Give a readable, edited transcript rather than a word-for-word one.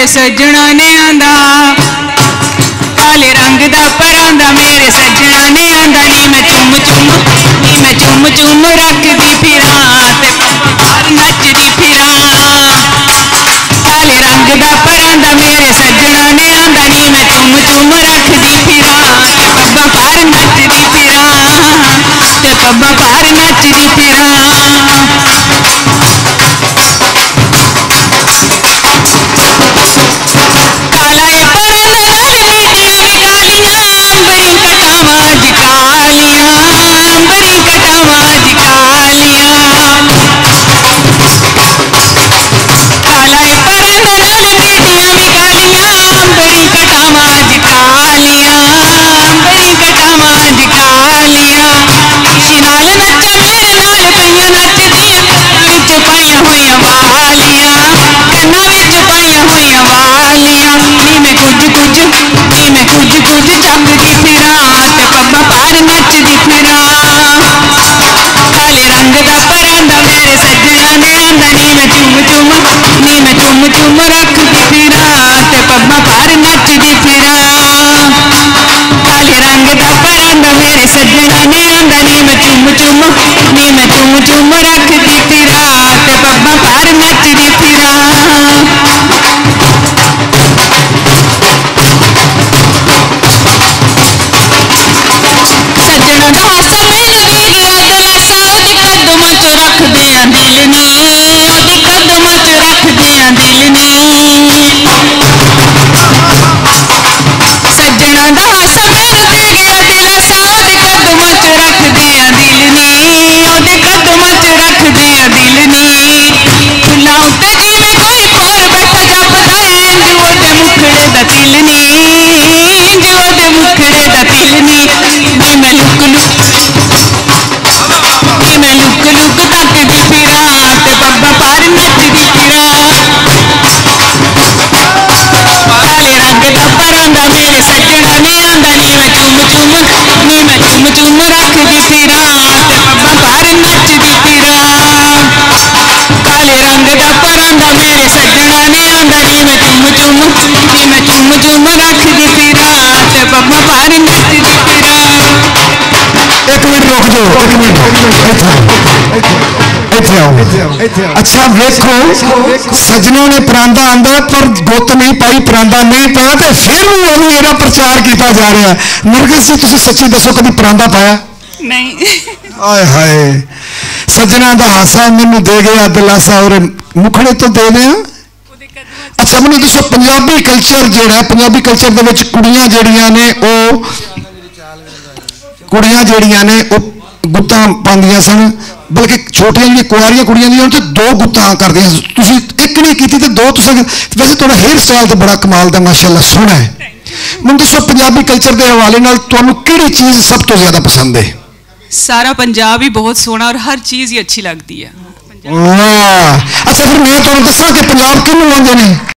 मेरे सजना ने आंदा, काले रंग दा परांदा मेरे सजना ने आंदा। नी मैं चुम चुम रखदी फिरां ते बाहर नचदी फिरां। काले रंग दा परांदा मेरे सजना ने आंदा। नी मैं चुम रखदी फिरां ते पब्बां पार नचदी फिरां, ते पब्बां पार नचदी फिरां। अच्छा देखो, सजनों ने परांदा आंदा पर गुत नहीं पाई, परांदा नहीं पाया तो फिर भी मेरा प्रचार किया जा रहा है। नरगिस जी तुसी सच्ची दसो कभी परांदा पाया? नहीं। आए हाय, सजना दा हासा मैनू दे गया दिलासा और मुखड़े तो दे दे। अच्छा मैनू दसो पंजाबी कल्चर जिहड़ा है, पंजाबी कल्चर दे विच कुड़ियां जिहड़ियां ने ओ गुत्तां पांदियां सन, बल्कि छोटियां जी कुआरियां कुड़ियां दी तो दो गुत्तां करदियां। तुसीं एक नहीं कीती ते दो तुसीं। वैसे थोड़ा हेयर स्टाइल तो बड़ा कमाल दा माशाअल्लाह सोहना है। मैनूं दसो पंजाबी कल्चर के हवाले नाल तुहानूं किहड़ी चीज़ सब तो ज़्यादा पसंद है? सारा पंजाब ही बहुत सोहना और हर चीज़ ही अच्छी लगती है। वाह, अच्छा फिर मैं तुहानूं दसां कि पंजाब किहनूं आंदे ने।